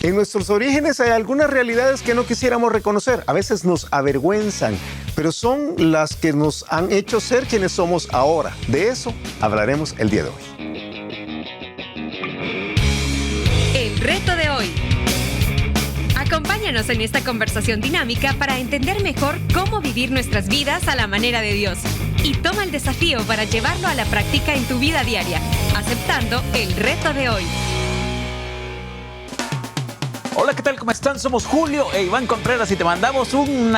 En nuestros orígenes hay algunas realidades que no quisiéramos reconocer. A veces nos avergüenzan, pero son las que nos han hecho ser quienes somos ahora. De eso hablaremos el día de hoy. El reto de hoy. Acompáñanos en esta conversación dinámica para entender mejor cómo vivir nuestras vidas a la manera de Dios. Y toma el desafío para llevarlo a la práctica en tu vida diaria, aceptando el reto de hoy. Hola, ¿qué tal? ¿Cómo están? Somos Julio e Iván Contreras y te mandamos un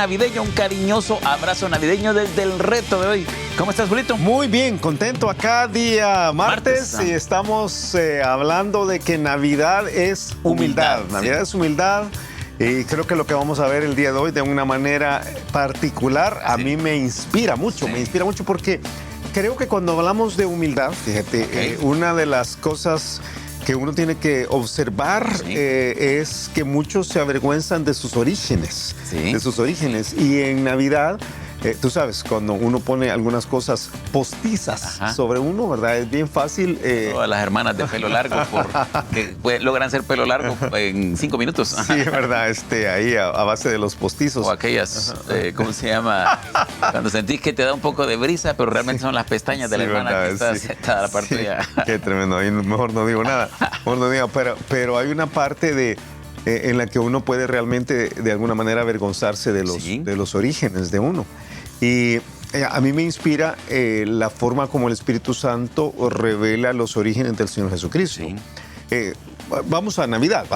cariñoso abrazo navideño desde el reto de hoy. ¿Cómo estás, Julito? Muy bien, contento acá día martes y estamos hablando de que Navidad es humildad. Navidad es humildad. Y creo que lo que vamos a ver el día de hoy de una manera particular a mí me inspira mucho, porque creo que cuando hablamos de humildad, fíjate, una de las cosas que uno tiene que observar es que muchos se avergüenzan de sus orígenes, y en Navidad, tú sabes, cuando uno pone algunas cosas postizas sobre uno, ¿verdad? Es bien fácil. Todas las hermanas de pelo largo que logran ser pelo largo en 5 minutos. Sí, es verdad, ahí a base de los postizos. O aquellas, ¿cómo se llama? Cuando sentís que te da un poco de brisa, pero realmente son las pestañas de la hermana que está sentada a la parte de allá. Qué tremendo, ahí mejor no digo nada. Pero hay una parte en la que uno puede realmente de alguna manera avergonzarse de los orígenes de uno. Y a mí me inspira la forma como el Espíritu Santo revela los orígenes del Señor Jesucristo. Vamos a Navidad,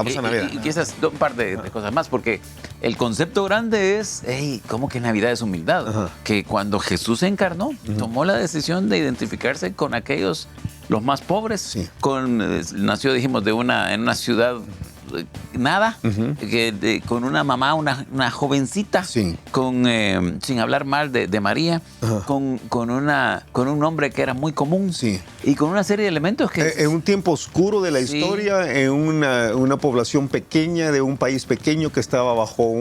Y quizás un par de cosas más, porque el concepto grande es, ¿cómo que Navidad es humildad? Ajá. Que cuando Jesús se encarnó, tomó la decisión de identificarse con aquellos, los más pobres, nació, dijimos, en una ciudad nada, con una mamá, una jovencita, sin hablar mal de María, con un hombre que era muy común, y con una serie de elementos que... En un tiempo oscuro de la historia, en una población pequeña, de un país pequeño que estaba bajo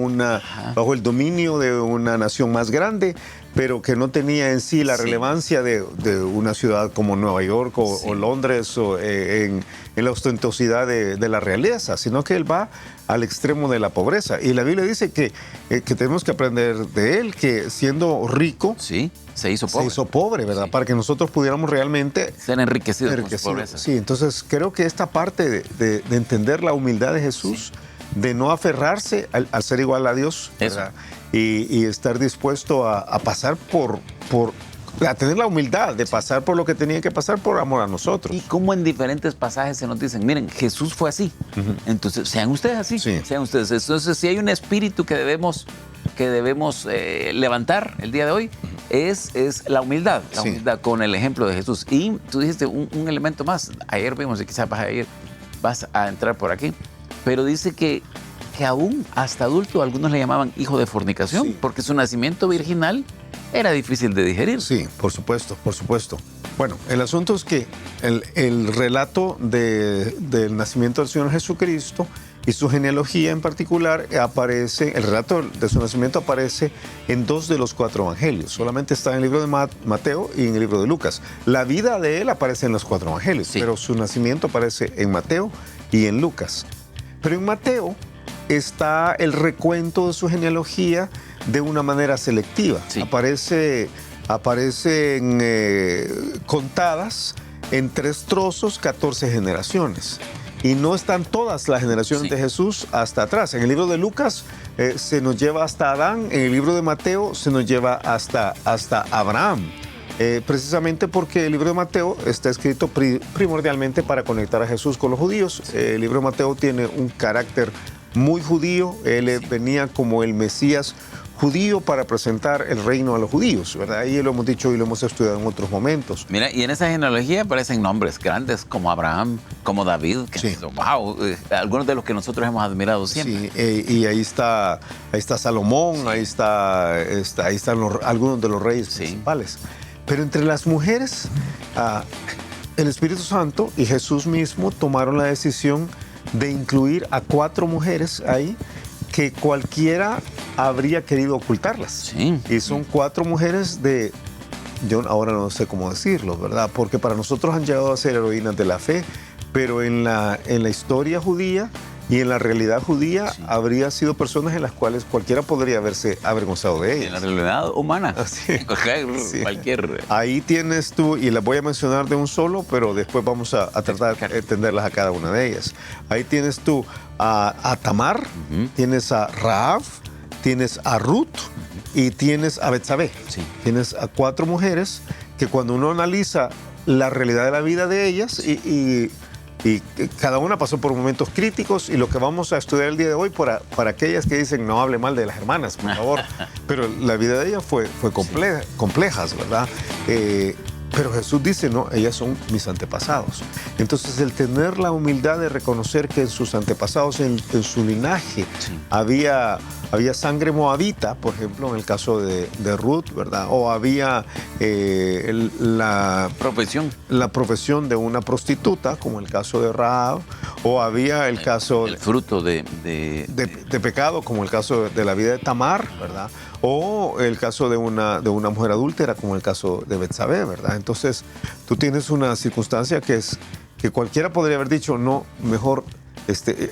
el dominio de una nación más grande, pero que no tenía en sí la relevancia de una ciudad como Nueva York o Londres o en la ostentosidad de la realeza, sino que él va al extremo de la pobreza. Y la Biblia dice que tenemos que aprender de él, que siendo rico, se hizo pobre, ¿verdad? Para que nosotros pudiéramos realmente ser enriquecidos con su pobreza. Sí, entonces creo que esta parte de entender la humildad de Jesús, de no aferrarse al ser igual a Dios, ¿verdad? Y estar dispuesto a pasar a tener la humildad de pasar por lo que tenía que pasar por amor a nosotros. Y como en diferentes pasajes se nos dicen, miren, Jesús fue así. Entonces, sean ustedes así. Sean ustedes. Entonces, si hay un espíritu que debemos levantar el día de hoy, es la humildad. La humildad con el ejemplo de Jesús. Y tú dijiste un elemento más. Ayer vimos, y quizás vas a entrar por aquí, pero dice que aún hasta adulto algunos le llamaban hijo de fornicación, porque su nacimiento virginal era difícil de digerir. Sí, por supuesto. Bueno, el asunto es que el relato del nacimiento del Señor Jesucristo y su genealogía en particular el relato de su nacimiento aparece en 2 de los 4 evangelios. Solamente está en el libro de Mateo y en el libro de Lucas. La vida de él aparece en los 4 evangelios, pero su nacimiento aparece en Mateo y en Lucas. Pero en Mateo está el recuento de su genealogía de una manera selectiva. Aparecen contadas en 3 trozos 14 generaciones. Y no están todas las generaciones de Jesús hasta atrás. En el libro de Lucas se nos lleva hasta Adán, en el libro de Mateo se nos lleva hasta Abraham. Precisamente porque el libro de Mateo está escrito primordialmente para conectar a Jesús con los judíos. El libro de Mateo tiene un carácter muy judío. Él venía como el Mesías judío para presentar el reino a los judíos, ¿verdad? Ahí lo hemos dicho y lo hemos estudiado en otros momentos. Mira, y en esa genealogía aparecen nombres grandes como Abraham, como David, algunos de los que nosotros hemos admirado siempre. Sí, y ahí está Salomón, ahí están algunos de los reyes principales. Pero entre las mujeres, el Espíritu Santo y Jesús mismo tomaron la decisión de incluir a 4 mujeres ahí que cualquiera habría querido ocultarlas. Y son 4 mujeres yo ahora no sé cómo decirlo, ¿verdad? Porque para nosotros han llegado a ser heroínas de la fe, pero en la historia judía Y en la realidad judía habría sido personas en las cuales cualquiera podría haberse avergonzado de ellas. En la realidad humana. Sí. Cualquier... Ahí tienes tú, y las voy a mencionar de un solo, pero después vamos a tratar de entenderlas a cada una de ellas. Ahí tienes tú a Tamar, tienes a Rahab, tienes a Ruth y tienes a Betsabé. Sí. Tienes a 4 mujeres que cuando uno analiza la realidad de la vida de ellas y cada una pasó por momentos críticos, y lo que vamos a estudiar el día de hoy para aquellas que dicen no hable mal de las hermanas, por favor, pero la vida de ellas fue complejas, ¿verdad? Pero Jesús dice, no, ellas son mis antepasados. Entonces, el tener la humildad de reconocer que en sus antepasados, en su linaje, había sangre moabita, por ejemplo, en el caso de Ruth, ¿verdad? O había la profesión de una prostituta, como el caso de Rahab, o había el caso... El fruto de pecado, como el caso de la vida de Tamar, ¿verdad? O el caso de una mujer adúltera, como el caso de Betsabé, ¿verdad? Entonces, tú tienes una circunstancia que cualquiera podría haber dicho, no, mejor...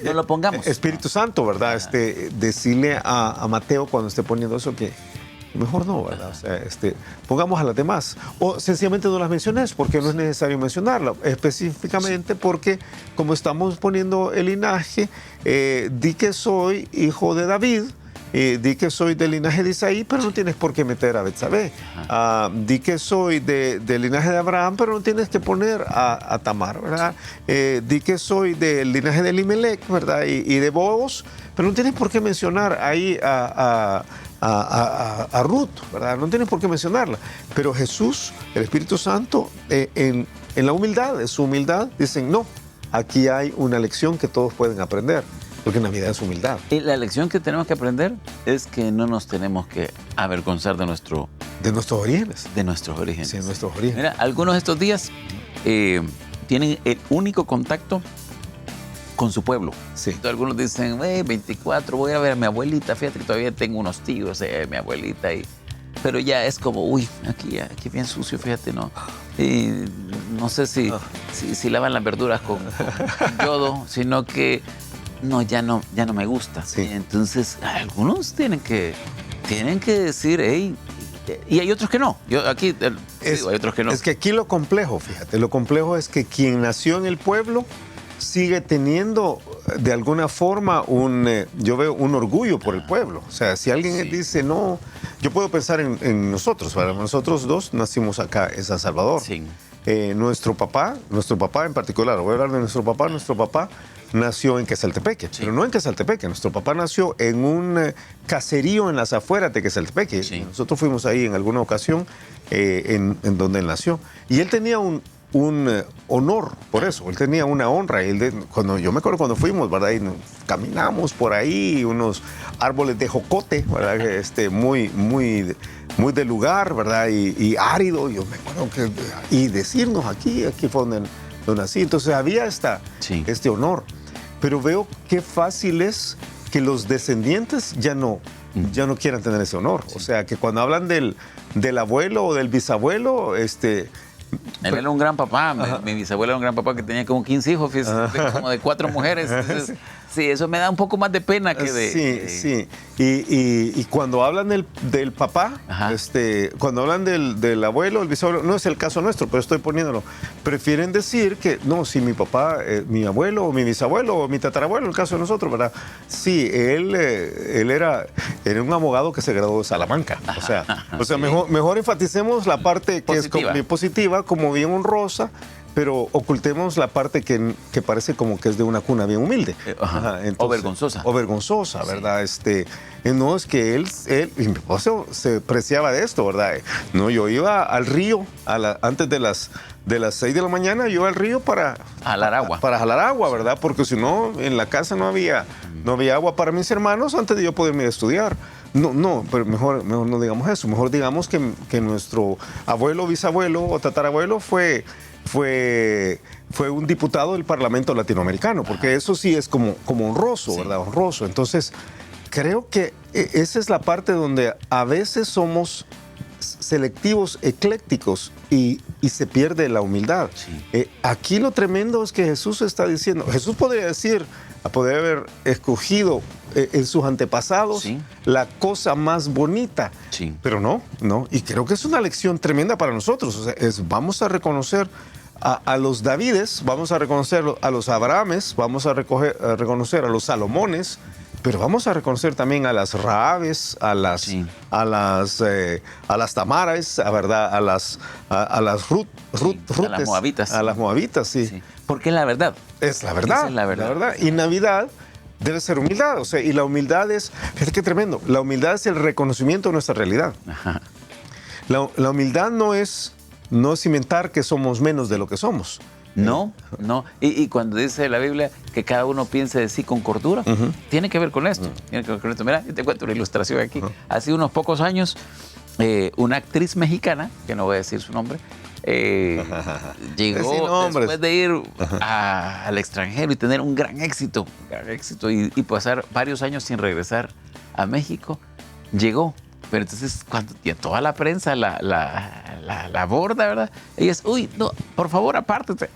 no lo pongamos. Espíritu Santo, ¿verdad? Decirle a Mateo cuando esté poniendo eso que mejor no, ¿verdad? O sea, pongamos a las demás. O sencillamente no las menciones porque no es necesario mencionarla. Específicamente porque, como estamos poniendo el linaje, di que soy hijo de David, di que soy del linaje de Isaí, pero no tienes por qué meter a Betsabé. Di que soy del linaje de Abraham, pero no tienes que poner a Tamar, ¿verdad? Di que soy del linaje de Elimelech, ¿verdad? Y de Booz, pero no tienes por qué mencionar ahí a Ruth, ¿verdad? No tienes por qué mencionarla. Pero Jesús, el Espíritu Santo, en la humildad, en su humildad, dicen, no, aquí hay una lección que todos pueden aprender. Porque Navidad es humildad. Y la lección que tenemos que aprender es que no nos tenemos que avergonzar de nuestros orígenes. Sí, de nuestros orígenes. Mira, algunos de estos días tienen el único contacto con su pueblo. Sí. Entonces, algunos dicen, 24, voy a ver a mi abuelita, fíjate que todavía tengo unos tíos, mi abuelita, pero ya es como, aquí bien sucio, fíjate, ¿no? No sé si lavan las verduras con yodo, sino que no, ya no me gusta. Sí. Entonces, algunos tienen que decir, hey, y hay otros que no. Hay otros que no. Es que aquí lo complejo, fíjate, lo complejo es que quien nació en el pueblo sigue teniendo de alguna forma yo veo un orgullo por el pueblo. O sea, si alguien dice no, yo puedo pensar en nosotros. ¿Verdad? Nosotros dos nacimos acá en San Salvador. Sí. Nuestro papá en particular, voy a hablar de nuestro papá nació en Quesaltepeque, pero no en Quesaltepeque. Nuestro papá nació en un caserío en las afueras de Quesaltepeque. Sí. Nosotros fuimos ahí en alguna ocasión en donde él nació. Y él tenía un honor por eso, él tenía una honra. Yo me acuerdo cuando fuimos, ¿verdad? Y caminamos por ahí, unos árboles de jocote, ¿verdad? Muy del lugar, ¿verdad? Y árido, yo me acuerdo y decirnos aquí fue donde nací. Entonces había este honor. Pero veo qué fácil es que los descendientes ya no quieran tener ese honor. Sí. O sea, que cuando hablan del abuelo o del bisabuelo, él era un gran papá. Mi bisabuelo era un gran papá que tenía como 15 hijos, como de 4 mujeres. Entonces, sí, eso me da un poco más de pena que de... Sí. Y cuando hablan del papá, cuando hablan del abuelo, el bisabuelo, no es el caso nuestro, pero estoy poniéndolo. Prefieren decir que, no, si mi papá, mi abuelo, o mi bisabuelo, o mi tatarabuelo, el caso de nosotros, ¿verdad? Sí, él era un abogado que se graduó de Salamanca. O sea, mejor enfaticemos la parte que es bien positiva, como bien honrosa, pero ocultemos la parte que parece como que es de una cuna bien humilde. Entonces, o vergonzosa. O vergonzosa, ¿verdad? No, es que él y mi esposo se preciaba de esto, ¿verdad? No, yo iba al río antes de las 6 de la mañana, yo iba al río para jalar agua. Para jalar agua, ¿verdad? Porque si no, en la casa no había agua para mis hermanos antes de yo poderme estudiar. No, pero mejor no digamos eso. Mejor digamos que nuestro abuelo, bisabuelo o tatarabuelo fue un diputado del Parlamento Latinoamericano, porque eso sí es como honroso, ¿verdad? Honroso. Entonces, creo que esa es la parte donde a veces somos selectivos, eclécticos y se pierde la humildad. Sí. Aquí lo tremendo es que Jesús está diciendo, Jesús podría decir, a poder haber escogido en sus antepasados Sí. la cosa más bonita. Sí. Pero no. Y creo que es una lección tremenda para nosotros. O sea, vamos a reconocer a los Davides, vamos a reconocer a los Abrahames, vamos a reconocer a los Salomones, pero vamos a reconocer también a las Rahabes, a las Tamares, ¿verdad? a las Ruth, a las Moabitas. A las Moabitas, sí. Sí. Porque es la verdad. Es la verdad. Esa es la verdad. Y Navidad debe ser humildad. O sea, y la humildad es, fíjate qué tremendo, la humildad es el reconocimiento de nuestra realidad. Ajá. La humildad no es inventar que somos menos de lo que somos. No. Y cuando dice la Biblia que cada uno piense de sí con cordura, tiene que ver con esto. Tiene que ver con esto. Mira, yo te cuento una ilustración aquí. Hace unos pocos años, una actriz mexicana, que no voy a decir su nombre, llegó después de ir al extranjero y tener un gran éxito y pasar varios años sin regresar a México, llegó. Pero entonces, cuando toda la prensa la aborda, ¿verdad? Ella es, uy, no, por favor, apártate.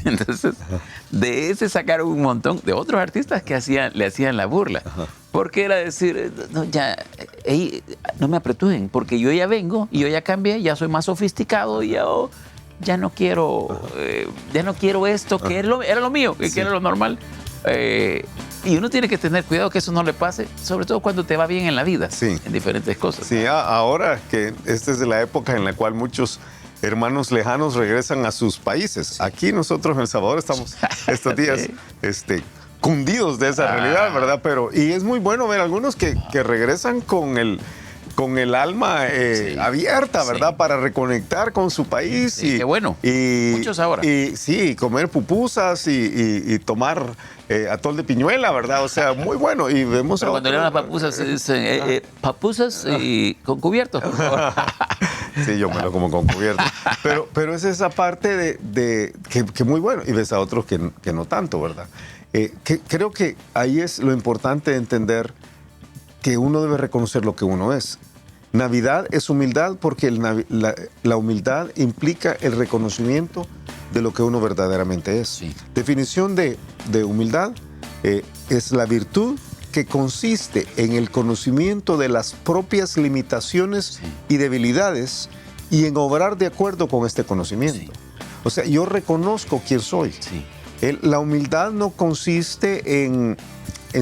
Entonces, de ese sacaron un montón de otros artistas que le hacían la burla. Porque era decir, no, no me apretujen, porque yo ya vengo y yo ya cambié, ya soy más sofisticado y ya no quiero esto, que era lo mío, que era lo normal. Y uno tiene que tener cuidado que eso no le pase, sobre todo cuando te va bien en la vida, en diferentes cosas. Sí, ahora que esta es la época en la cual muchos hermanos lejanos regresan a sus países. Sí. Aquí nosotros en El Salvador estamos estos días cundidos de esa realidad, ¿verdad? Y es muy bueno ver algunos que regresan con el alma abierta, ¿verdad? Para reconectar con su país. Sí, qué bueno. Muchos ahora. Y comer pupusas y tomar atol de piñuela, ¿verdad? O sea, muy bueno. Y vemos. Pero cuando le dan las papusas se dicen papusas y con cubierto. Sí, yo me lo como con cubierto. Pero es esa parte que muy bueno. Y ves a otros que no tanto, ¿verdad? Creo que ahí es lo importante de entender que uno debe reconocer lo que uno es. Navidad es humildad porque la humildad implica el reconocimiento de lo que uno verdaderamente es. Sí. Definición de humildad es la virtud que consiste en el conocimiento de las propias limitaciones y debilidades y en obrar de acuerdo con este conocimiento. Sí. O sea, yo reconozco quién soy. Sí. La humildad no consiste en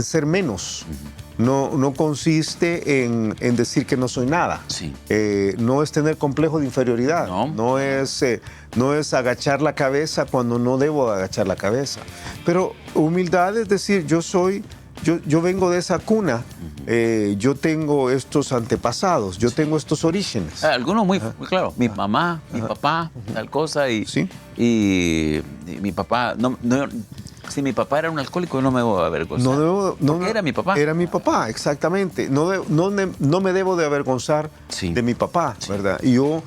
ser menos. No consiste en decir que no soy nada. Sí. No es tener complejo de inferioridad. No es agachar la cabeza cuando no debo agachar la cabeza. Pero humildad es decir, yo vengo de esa cuna, yo tengo estos antepasados, yo tengo estos orígenes. Algunos muy claro. Mi mamá, mi papá, tal cosa. Y mi papá... Si mi papá era un alcohólico, no me debo avergonzar. Porque era mi papá. Era mi papá, exactamente. No me debo de avergonzar de mi papá, ¿verdad? Y yo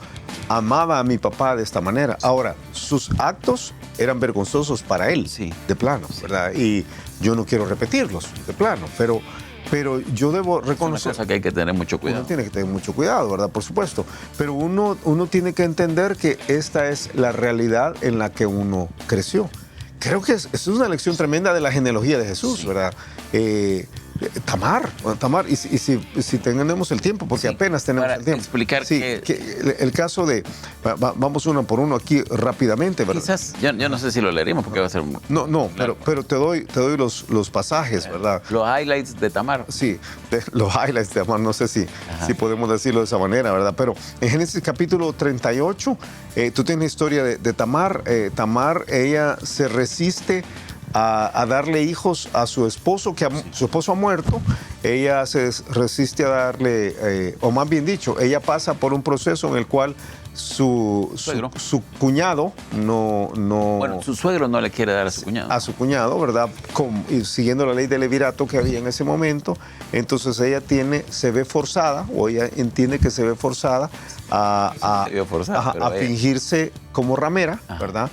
amaba a mi papá de esta manera. Ahora, sus actos eran vergonzosos para él, de plano, ¿verdad? Y yo no quiero repetirlos, de plano, pero yo debo reconocer... Es una cosa que hay que tener mucho cuidado. Uno tiene que tener mucho cuidado, ¿verdad? Por supuesto. Pero uno tiene que entender que esta es la realidad en la que uno creció. Creo que es una lección tremenda de la genealogía de Jesús, ¿verdad? Tamar, y si tenemos el tiempo, porque apenas tenemos el tiempo. Explicar que el caso de, vamos uno por uno aquí rápidamente, ¿verdad? Quizás, yo no sé si lo leeríamos porque va a ser... pero te doy los pasajes, ¿verdad? Los highlights de Tamar. Sí, los highlights de Tamar, no sé si podemos decirlo de esa manera, ¿verdad? Pero en Génesis capítulo 38, tú tienes la historia de Tamar. Tamar, ella se resiste a darle hijos a su esposo, su esposo ha muerto. Ella se resiste a darle, o más bien dicho, ella pasa por un proceso en el cual su cuñado Bueno, su suegro no le quiere dar a su cuñado. A su cuñado, ¿verdad? Y siguiendo la ley del levirato que había en ese momento. Entonces ella se ve forzada, o ella entiende que se ve forzada a fingirse como ramera, ¿verdad?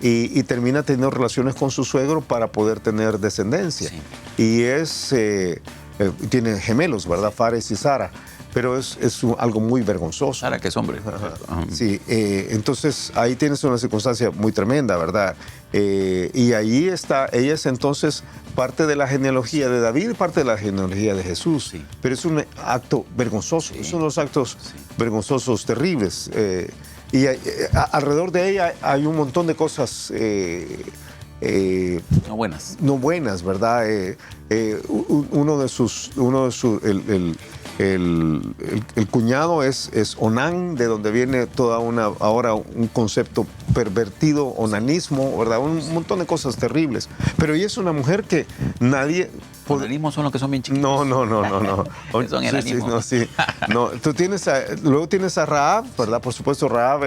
Y termina teniendo relaciones con su suegro para poder tener descendencia. Sí. Y tiene gemelos, ¿verdad? Fares y Zara. pero es algo muy vergonzoso. Sara, que es hombre. Sí, entonces ahí tienes una circunstancia muy tremenda, ¿verdad? Y ahí está, ella es entonces parte de la genealogía de David y parte de la genealogía de Jesús. Sí. Pero es un acto vergonzoso, es uno de los actos vergonzosos terribles. Y alrededor de ella hay un montón de cosas no buenas, ¿verdad? El cuñado es Onán, de donde viene ahora un concepto pervertido, onanismo, ¿verdad? Un montón de cosas terribles. Pero ella es una mujer que nadie... Onanismo son los que son bien chiquitos. No. Son enanismo. No, luego tienes a Rahab, ¿verdad? Por supuesto, Rahab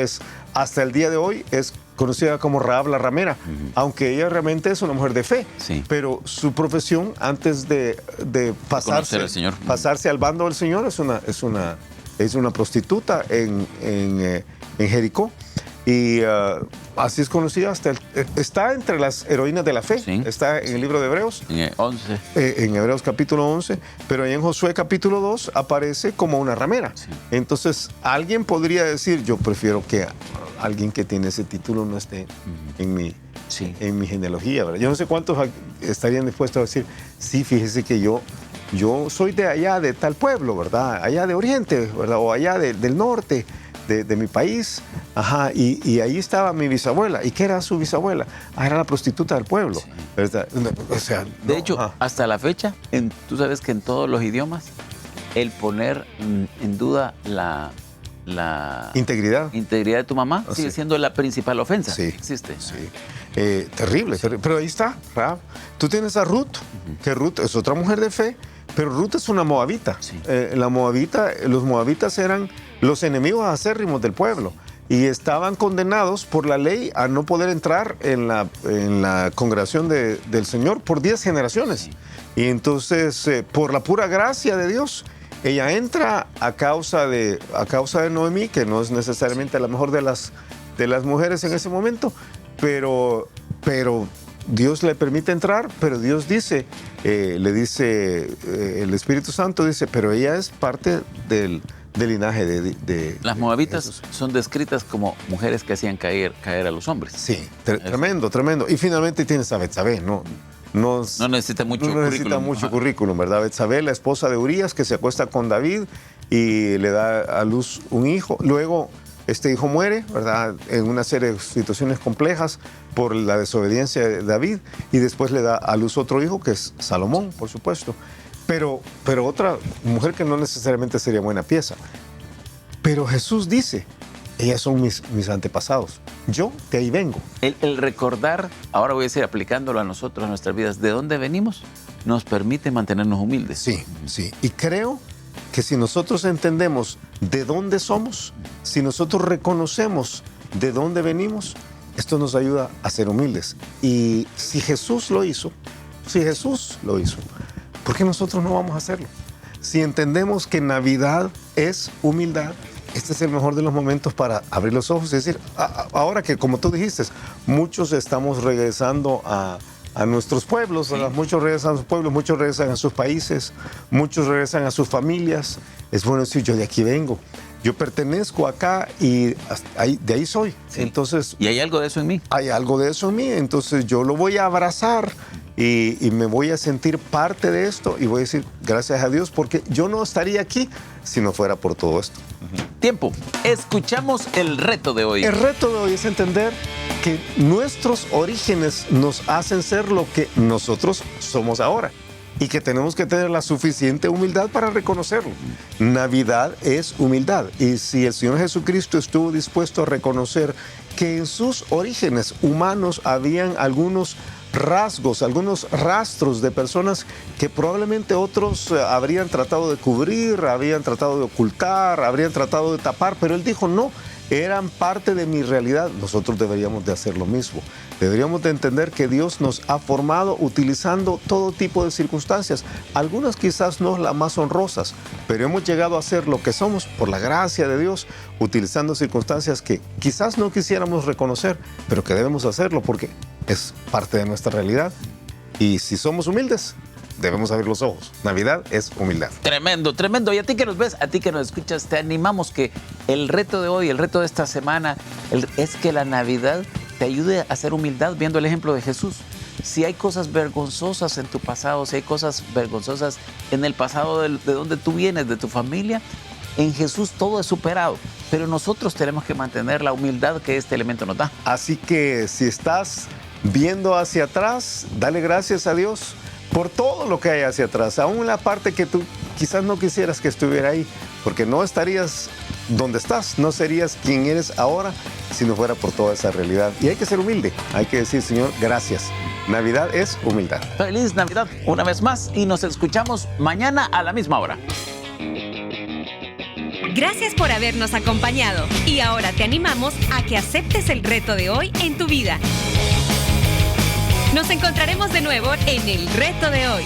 hasta el día de hoy es conocida como Rahab la ramera, aunque ella realmente es una mujer de fe. Sí. Pero su profesión, antes de pasarse al bando del Señor, es una prostituta en Jericó. Y así es conocida está entre las heroínas de la fe. Sí. Está en el libro de Hebreos. En 11. En Hebreos capítulo 11, pero ahí en Josué capítulo 2 aparece como una ramera. Sí. Entonces, alguien podría decir, yo prefiero que alguien que tiene ese título no esté en mi genealogía, ¿verdad? Yo no sé cuántos estarían dispuestos a decir, sí, fíjese que yo soy de allá, de tal pueblo, ¿verdad? Allá de Oriente, ¿verdad? O allá del norte de mi país. Ajá, y ahí estaba mi bisabuela. ¿Y qué era su bisabuela? Era la prostituta del pueblo. Sí. ¿Verdad? O sea, de hecho, hasta la fecha, tú sabes que en todos los idiomas, el poner en duda la integridad de tu mamá sigue siendo la principal ofensa. Sí, existe. Sí. Terrible. Pero ahí está, Rahab. Tú tienes a Ruth, que Ruth es otra mujer de fe, pero Ruth es una moabita. Sí. Los moabitas eran los enemigos acérrimos del pueblo y estaban condenados por la ley a no poder entrar en la congregación del Señor por 10 generaciones. Sí. Y entonces, por la pura gracia de Dios, ella entra a causa de Noemí, que no es necesariamente la mejor de las mujeres en ese momento, pero Dios le permite entrar, pero Dios dice, le dice, el Espíritu Santo dice, pero ella es parte del linaje de las moabitas son descritas como mujeres que hacían caer a los hombres. Sí, tremendo. Y finalmente tienes a Betsabé, ¿no? No necesita mucho currículum, ¿verdad? Betsabé, la esposa de Urías, que se acuesta con David y le da a luz un hijo. Luego, este hijo muere, ¿verdad? En una serie de situaciones complejas por la desobediencia de David, y después le da a luz otro hijo, que es Salomón, por supuesto. Pero otra mujer que no necesariamente sería buena pieza. Pero Jesús dice, ellas son mis antepasados. Yo de ahí vengo. El recordar, ahora voy a decir, aplicándolo a nosotros, a nuestras vidas, de dónde venimos, nos permite mantenernos humildes. Sí. Y creo que si nosotros entendemos de dónde somos, si nosotros reconocemos de dónde venimos, esto nos ayuda a ser humildes. Y si Jesús lo hizo, ¿por qué nosotros no vamos a hacerlo? Si entendemos que Navidad es humildad, este es el mejor de los momentos para abrir los ojos y decir, ahora que, como tú dijiste, muchos estamos regresando a nuestros pueblos, ¿verdad? Muchos regresan a sus pueblos, muchos regresan a sus países, muchos regresan a sus familias. Es bueno decir, yo de aquí vengo, yo pertenezco acá y de ahí soy. Sí. Entonces, y hay algo de eso en mí. Hay algo de eso en mí, entonces yo lo voy a abrazar y me voy a sentir parte de esto y voy a decir, gracias a Dios, porque yo no estaría aquí si no fuera por todo esto. Tiempo. Escuchamos el reto de hoy. El reto de hoy es entender que nuestros orígenes nos hacen ser lo que nosotros somos ahora y que tenemos que tener la suficiente humildad para reconocerlo. Navidad es humildad, y si el Señor Jesucristo estuvo dispuesto a reconocer que en sus orígenes humanos habían algunos rasgos, algunos rastros de personas que probablemente otros habrían tratado de cubrir, habrían tratado de ocultar, habrían tratado de tapar, pero Él dijo no, eran parte de mi realidad. Nosotros deberíamos de hacer lo mismo. Deberíamos de entender que Dios nos ha formado utilizando todo tipo de circunstancias, algunas quizás no las más honrosas, pero hemos llegado a ser lo que somos por la gracia de Dios, utilizando circunstancias que quizás no quisiéramos reconocer, pero que debemos hacerlo porque es parte de nuestra realidad. Y si somos humildes, debemos abrir los ojos. Navidad es humildad. Tremendo, tremendo. Y a ti que nos ves, a ti que nos escuchas, te animamos que el reto de hoy, el reto de esta semana, es que la Navidad te ayude a hacer humildad viendo el ejemplo de Jesús. Si hay cosas vergonzosas en tu pasado, si hay cosas vergonzosas en el pasado de donde tú vienes, de tu familia, en Jesús todo es superado. Pero nosotros tenemos que mantener la humildad que este elemento nos da. Así que si estás viendo hacia atrás, dale gracias a Dios por todo lo que hay hacia atrás, aún la parte que tú quizás no quisieras que estuviera ahí, porque no estarías donde estás, no serías quien eres ahora si no fuera por toda esa realidad. Y hay que ser humilde, hay que decir, Señor, gracias. Navidad es humildad. Feliz Navidad una vez más y nos escuchamos mañana a la misma hora. Gracias por habernos acompañado y ahora te animamos a que aceptes el reto de hoy en tu vida. Nos encontraremos de nuevo en el reto de hoy.